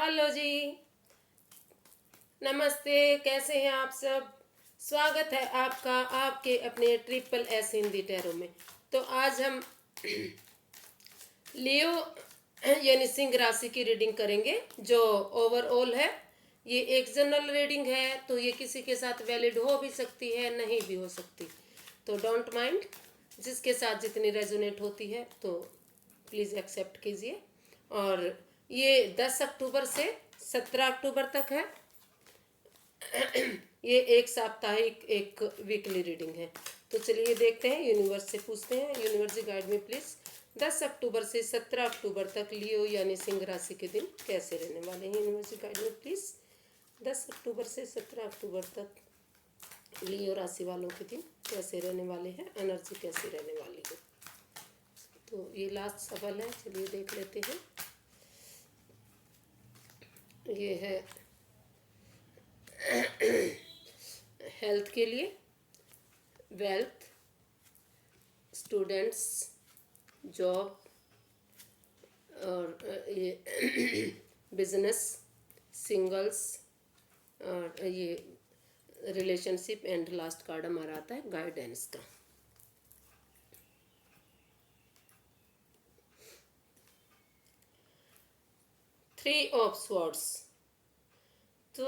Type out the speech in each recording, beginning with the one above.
Hello जी। नमस्ते, कैसे हैं आप सब। स्वागत है आपका आपके अपने ट्रिपल एस हिंदी टैरो में। तो आज हम लियो यानी सिंह राशि की रीडिंग करेंगे जो ओवरऑल है। ये एक जनरल रीडिंग है, तो ये किसी के साथ वैलिड हो भी सकती है, नहीं भी हो सकती, तो डोंट माइंड। जिसके साथ जितनी रेजोनेट होती है तो प्लीज़ एक्सेप्ट कीजिए। और ये 10 अक्टूबर से 17 अक्टूबर तक है। ये एक साप्ताहिक एक वीकली रीडिंग है। तो चलिए देखते हैं, यूनिवर्स से पूछते हैं। यूनिवर्स गाइड में प्लीज़ 10 अक्टूबर से 17 अक्टूबर तक लियो यानी सिंह राशि के दिन कैसे रहने वाले हैं। यूनिवर्स गाइड में प्लीज़ 10 अक्टूबर से 17 अक्टूबर तक लियो राशि वालों के दिन कैसे रहने वाले हैं, एनर्जी कैसी रहने वाली है। तो ये लास्ट सवाल है, चलिए देख लेते हैं। ये है हेल्थ के लिए, वेल्थ, स्टूडेंट्स, जॉब और ये बिजनेस, सिंगल्स और ये रिलेशनशिप एंड लास्ट कार्ड हमारा आता है गाइडेंस का। Three of swords. तो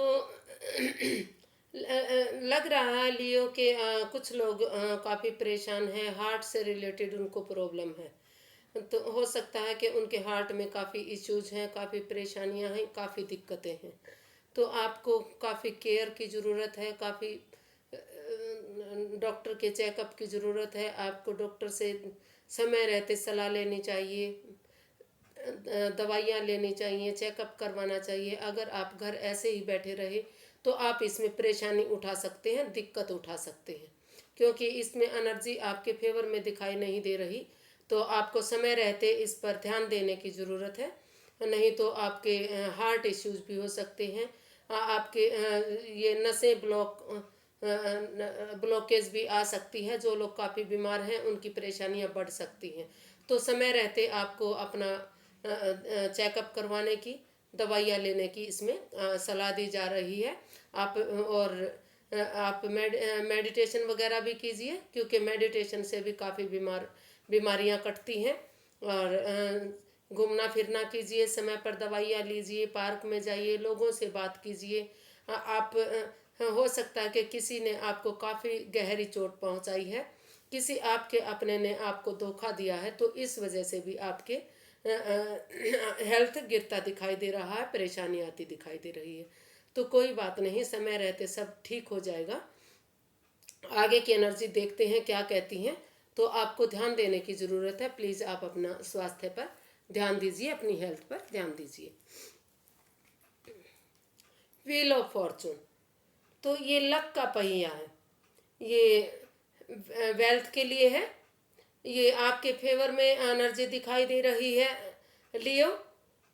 लग रहा है लियो के कुछ लोग काफ़ी परेशान हैं, हार्ट से रिलेटेड उनको प्रॉब्लम है। तो हो सकता है कि उनके हार्ट में काफ़ी इश्यूज हैं, काफ़ी परेशानियां हैं, काफ़ी दिक्कतें हैं। तो आपको काफ़ी केयर की ज़रूरत है, काफ़ी डॉक्टर के चेकअप की ज़रूरत है। आपको डॉक्टर से समय रहते सलाह लेनी चाहिए, दवाइयाँ लेनी चाहिए, चेकअप करवाना चाहिए। अगर आप घर ऐसे ही बैठे रहे तो आप इसमें परेशानी उठा सकते हैं, दिक्कत उठा सकते हैं, क्योंकि इसमें एनर्जी आपके फेवर में दिखाई नहीं दे रही। तो आपको समय रहते इस पर ध्यान देने की ज़रूरत है, नहीं तो आपके हार्ट इश्यूज भी हो सकते हैं। आपके ये नसें ब्लॉकेज भी आ सकती है। जो लोग काफ़ी बीमार हैं उनकी परेशानियां बढ़ सकती हैं। तो समय रहते आपको अपना चेकअप करवाने की, दवाइयाँ लेने की इसमें सलाह दी जा रही है। आप मेडिटेशन वगैरह भी कीजिए, क्योंकि मेडिटेशन से भी काफ़ी बीमारियां कटती हैं। और घूमना फिरना कीजिए, समय पर दवाइयाँ लीजिए, पार्क में जाइए, लोगों से बात कीजिए। आप हो सकता है कि किसी ने आपको काफ़ी गहरी चोट पहुंचाई है, किसी आपके अपने ने आपको धोखा दिया है, तो इस वजह से भी आपके हेल्थ गिरता दिखाई दे रहा है, परेशानी आती दिखाई दे रही है। तो कोई बात नहीं, समय रहते सब ठीक हो जाएगा। आगे की एनर्जी देखते हैं क्या कहती हैं। तो आपको ध्यान देने की ज़रूरत है, प्लीज़ आप अपना स्वास्थ्य पर ध्यान दीजिए, अपनी हेल्थ पर ध्यान दीजिए। व्हील ऑफ फॉर्चून, तो ये लक का पहिया है, ये वेल्थ के लिए है। ये आपके फेवर में एनर्जी दिखाई दे रही है लियो।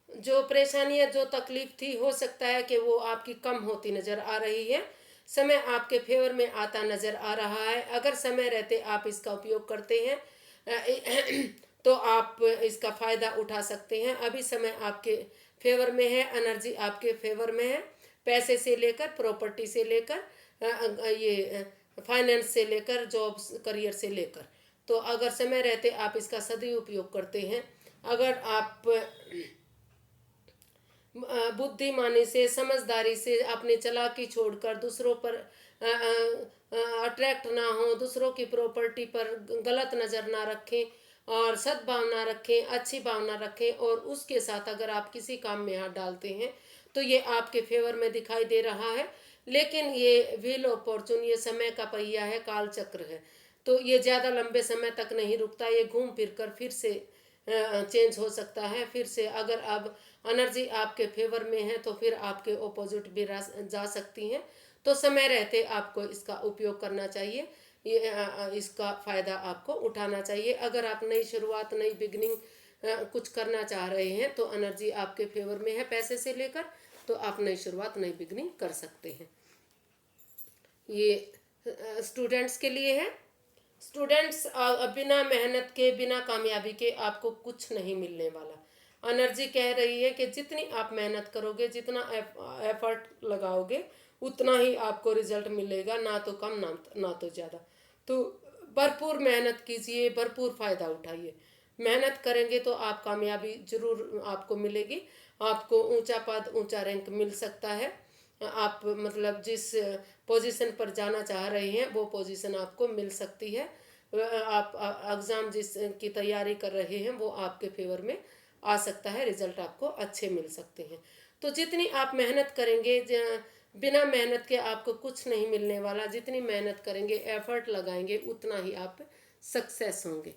जो परेशानियां, जो तकलीफ थी, हो सकता है कि वो आपकी कम होती नज़र आ रही है। समय आपके फेवर में आता नज़र आ रहा है। अगर समय रहते आप इसका उपयोग करते हैं तो आप इसका फ़ायदा उठा सकते हैं। अभी समय आपके फेवर में है, एनर्जी आपके फेवर में है, पैसे से लेकर, प्रॉपर्टी से लेकर, ये फाइनेंस से लेकर, जॉब करियर से लेकर। तो अगर समय रहते आप इसका सदुपयोग करते हैं, अगर आप बुद्धिमानी से, समझदारी से, अपनी चालाकी छोड़कर दूसरों पर अट्रैक्ट ना हो, दूसरों की प्रॉपर्टी पर गलत नज़र ना रखें और सद्भावना रखें, अच्छी भावना रखें, और उसके साथ अगर आप किसी काम में हाथ डालते हैं तो ये आपके फेवर में दिखाई दे रहा है। लेकिन ये व्हील ऑफ फॉर्चून, ये समय का पहिया है, काल चक्र है, तो ये ज़्यादा लंबे समय तक नहीं रुकता। ये घूम फिर कर फिर से चेंज हो सकता है। फिर से अगर अब एनर्जी आपके फेवर में है तो फिर आपके ऑपोजिट भी जा सकती हैं। तो समय रहते आपको इसका उपयोग करना चाहिए, ये इसका फ़ायदा आपको उठाना चाहिए। अगर आप नई शुरुआत, नई बिगनिंग कुछ करना चाह रहे हैं तो एनर्जी आपके फेवर में है, पैसे से लेकर, तो आप नई शुरुआत, नई बिगनिंग कर सकते हैं। ये स्टूडेंट्स के लिए है। स्टूडेंट्स, बिना मेहनत के, बिना कामयाबी के आपको कुछ नहीं मिलने वाला। एनर्जी कह रही है कि जितनी आप मेहनत करोगे, जितना एफर्ट लगाओगे, उतना ही आपको रिजल्ट मिलेगा, ना तो कम ना तो ज़्यादा। तो भरपूर मेहनत कीजिए, भरपूर फ़ायदा उठाइए। मेहनत करेंगे तो आप कामयाबी जरूर आपको मिलेगी। आपको ऊंचा पद, ऊंचा रैंक मिल सकता है। आप मतलब जिस पोजीशन पर जाना चाह रहे हैं वो पोजीशन आपको मिल सकती है। आप एग्ज़ाम जिस की तैयारी कर रहे हैं वो आपके फेवर में आ सकता है, रिजल्ट आपको अच्छे मिल सकते हैं। तो जितनी आप मेहनत करेंगे, बिना मेहनत के आपको कुछ नहीं मिलने वाला। जितनी मेहनत करेंगे, एफर्ट लगाएंगे, उतना ही आप सक्सेस होंगे।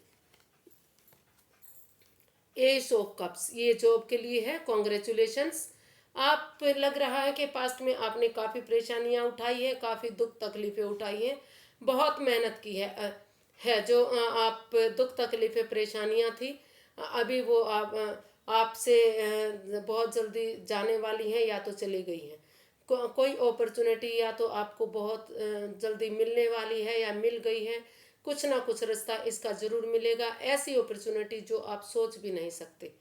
एस ऑफ कप्स ये जॉब के लिए है, कॉन्ग्रेचुलेशंस। आप लग रहा है कि पास्ट में आपने काफ़ी परेशानियां उठाई है, काफ़ी दुख तकलीफ़ें उठाई हैं, बहुत मेहनत की है जो आप दुख तकलीफ़ें परेशानियां थी, अभी वो आपसे बहुत जल्दी जाने वाली हैं या तो चली गई हैं। कोई अपॉर्चुनिटी या तो आपको बहुत जल्दी मिलने वाली है या मिल गई है। कुछ ना कुछ रास्ता इसका जरूर मिलेगा। ऐसी अपॉर्चुनिटी जो आप सोच भी नहीं सकते।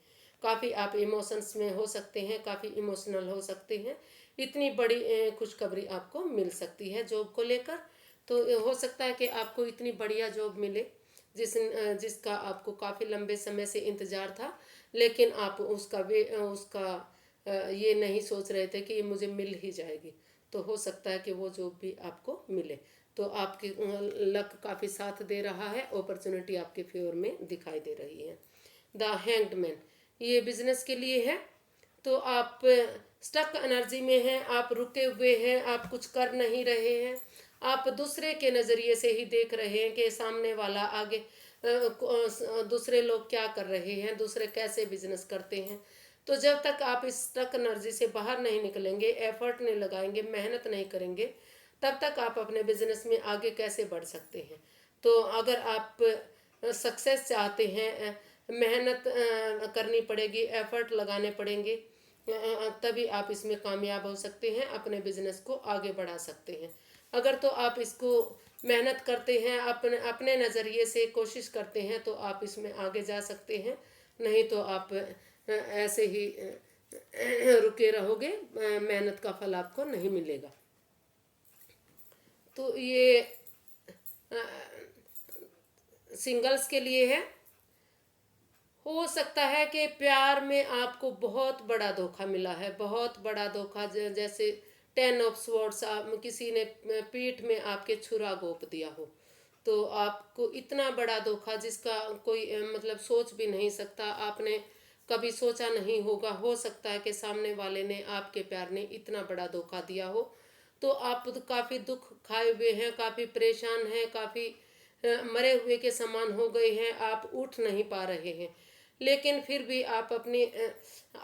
काफ़ी आप इमोशंस में हो सकते हैं, काफ़ी इमोशनल हो सकते हैं। इतनी बड़ी खुशखबरी आपको मिल सकती है जॉब को लेकर। तो हो सकता है कि आपको इतनी बढ़िया जॉब मिले जिसका आपको काफ़ी लंबे समय से इंतज़ार था, लेकिन आप उसका ये नहीं सोच रहे थे कि ये मुझे मिल ही जाएगी। तो हो सकता है कि वो जॉब भी आपको मिले। तो आपके लक काफ़ी साथ दे रहा है, अपॉर्चुनिटी आपके फेवर में दिखाई दे रही है। द हैंग्ड मैन ये बिजनेस के लिए है। तो आप स्टक एनर्जी में हैं, आप रुके हुए हैं, आप कुछ कर नहीं रहे हैं। आप दूसरे के नज़रिए से ही देख रहे हैं कि सामने वाला आगे दूसरे लोग क्या कर रहे हैं, दूसरे कैसे बिजनेस करते हैं। तो जब तक आप इस स्टक एनर्जी से बाहर नहीं निकलेंगे, एफर्ट नहीं लगाएंगे, मेहनत नहीं करेंगे, तब तक आप अपने बिजनेस में आगे कैसे बढ़ सकते हैं। तो अगर आप सक्सेस चाहते हैं, मेहनत करनी पड़ेगी, एफर्ट लगाने पड़ेंगे, तभी आप इसमें कामयाब हो सकते हैं, अपने बिजनेस को आगे बढ़ा सकते हैं। अगर तो आप इसको मेहनत करते हैं, अपने अपने नज़रिए से कोशिश करते हैं, तो आप इसमें आगे जा सकते हैं। नहीं तो आप ऐसे ही रुके रहोगे, मेहनत का फल आपको नहीं मिलेगा। तो ये सिंगल्स के लिए है। हो सकता है कि प्यार में आपको बहुत बड़ा धोखा मिला है, बहुत बड़ा धोखा, जैसे 10 ऑफ स्वॉर्ड्स, किसी ने पीठ में आपके छुरा घोंप दिया हो। तो आपको इतना बड़ा धोखा जिसका कोई मतलब सोच भी नहीं सकता, आपने कभी सोचा नहीं होगा। हो सकता है कि सामने वाले ने, आपके प्यार ने इतना बड़ा धोखा दिया हो। तो आप तो काफ़ी दुख खाए हुए हैं, काफ़ी परेशान हैं, काफ़ी मरे हुए के समान हो गए हैं, आप उठ नहीं पा रहे हैं। लेकिन फिर भी आप अपनी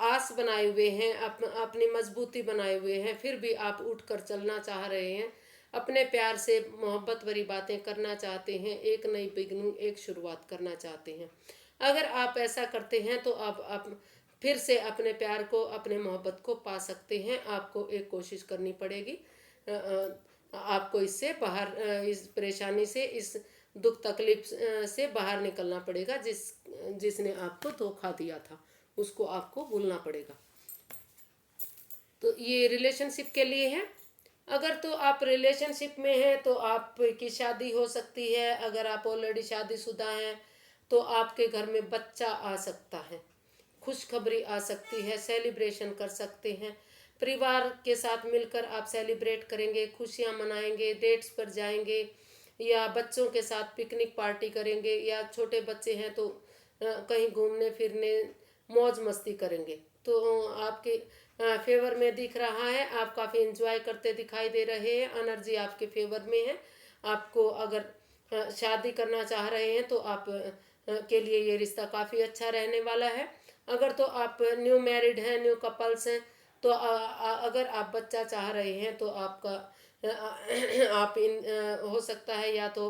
आस बनाए हुए हैं, अपनी मजबूती बनाए हुए हैं, फिर भी आप उठ कर चलना चाह रहे हैं, अपने प्यार से मोहब्बत भरी बातें करना चाहते हैं, एक नई बिगनिंग, एक शुरुआत करना चाहते हैं। अगर आप ऐसा करते हैं तो आप फिर से अपने प्यार को, अपने मोहब्बत को पा सकते हैं। आपको एक कोशिश करनी पड़ेगी। आपको इससे बाहर, इस परेशानी से, इस दुख तकलीफ से बाहर निकलना पड़ेगा। जिसने आपको धोखा दिया था उसको आपको भूलना पड़ेगा। तो ये रिलेशनशिप के लिए है। अगर तो आप रिलेशनशिप में हैं तो आपकी शादी हो सकती है। अगर आप ऑलरेडी शादीशुदा हैं तो आपके घर में बच्चा आ सकता है, खुशखबरी आ सकती है, सेलिब्रेशन कर सकते हैं। परिवार के साथ मिलकर आप सेलिब्रेट करेंगे, खुशियां मनाएंगे, डेट्स पर जाएंगे, या बच्चों के साथ पिकनिक पार्टी करेंगे, या छोटे बच्चे हैं तो कहीं घूमने फिरने, मौज मस्ती करेंगे। तो आपके फेवर में दिख रहा है, आप काफ़ी एंजॉय करते दिखाई दे रहे हैं, एनर्जी आपके फेवर में है। आपको अगर शादी करना चाह रहे हैं तो आप के लिए ये रिश्ता काफ़ी अच्छा रहने वाला है। अगर तो आप न्यू मैरिड हैं, न्यू कपल्स हैं, तो अगर आप बच्चा चाह रहे हैं तो आपका आप हो सकता है या तो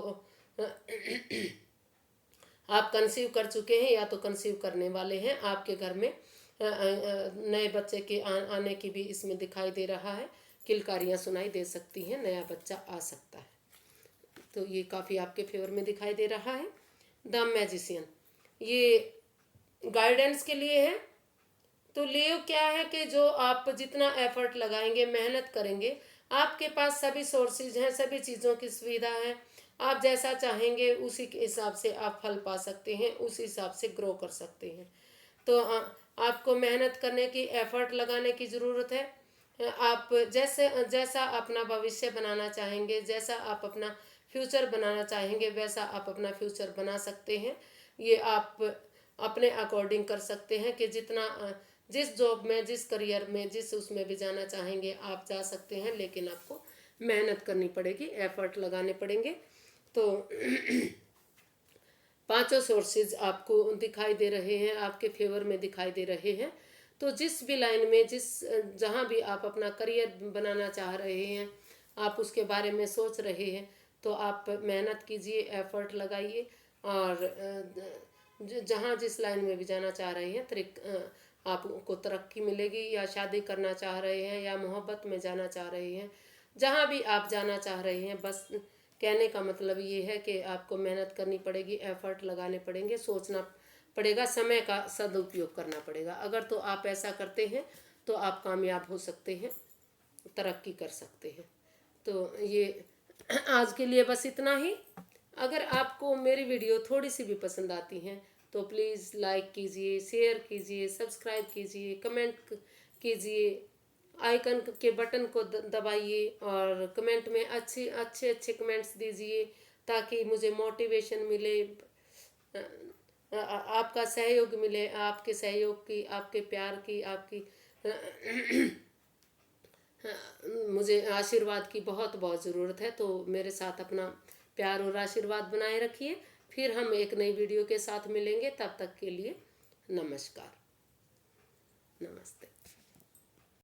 आप कंसीव कर चुके हैं या तो कंसीव करने वाले हैं। आपके घर में नए बच्चे के आने की भी इसमें दिखाई दे रहा है। किलकारियाँ सुनाई दे सकती हैं, नया बच्चा आ सकता है। तो ये काफ़ी आपके फेवर में दिखाई दे रहा है। द मैजिशियन ये गाइडेंस के लिए है। तो लियो क्या है कि जो आप जितना एफर्ट लगाएंगे, मेहनत करेंगे, आपके पास सभी सोर्सेज हैं, सभी चीज़ों की सुविधा है। आप जैसा चाहेंगे उसी के हिसाब से आप फल पा सकते हैं, उस हिसाब से ग्रो कर सकते हैं। तो आपको मेहनत करने की, एफर्ट लगाने की ज़रूरत है। आप जैसे जैसा अपना भविष्य बनाना चाहेंगे, जैसा आप अपना फ्यूचर बनाना चाहेंगे, वैसा आप अपना फ्यूचर बना सकते हैं। ये आप अपने अकॉर्डिंग कर सकते हैं कि जितना जिस जॉब में, जिस करियर में, जिस उसमें भी जाना चाहेंगे आप जा सकते हैं, लेकिन आपको मेहनत करनी पड़ेगी, एफर्ट लगाने पड़ेंगे। तो पांचों सोर्सेज आपको दिखाई दे रहे हैं, आपके फेवर में दिखाई दे रहे हैं। तो जिस भी लाइन में, जहाँ भी आप अपना करियर बनाना चाह रहे हैं, आप उसके बारे में सोच रहे हैं, तो आप मेहनत कीजिए, एफर्ट लगाइए, और जहाँ जिस लाइन में भी जाना चाह रहे हैं, आपको तरक्की मिलेगी। या शादी करना चाह रहे हैं, या मोहब्बत में जाना चाह रहे हैं, जहाँ भी आप जाना चाह रहे हैं, बस कहने का मतलब ये है कि आपको मेहनत करनी पड़ेगी, एफर्ट लगाने पड़ेंगे, सोचना पड़ेगा, समय का सदुपयोग करना पड़ेगा। अगर तो आप ऐसा करते हैं तो आप कामयाब हो सकते हैं, तरक्की कर सकते हैं। तो ये आज के लिए बस इतना ही। अगर आपको मेरी वीडियो थोड़ी सी भी पसंद आती हैं तो प्लीज़ लाइक कीजिए, शेयर कीजिए, सब्सक्राइब कीजिए, कमेंट कीजिए, आइकन के बटन को दबाइए, और कमेंट में अच्छे अच्छे अच्छे कमेंट्स दीजिए, ताकि मुझे मोटिवेशन मिले, आपका सहयोग मिले। आपके सहयोग की, आपके प्यार की, आपकी मुझे आशीर्वाद की बहुत बहुत ज़रूरत है। तो मेरे साथ अपना प्यार और आशीर्वाद बनाए रखिए। फिर हम एक नई वीडियो के साथ मिलेंगे। तब तक के लिए नमस्कार, नमस्ते।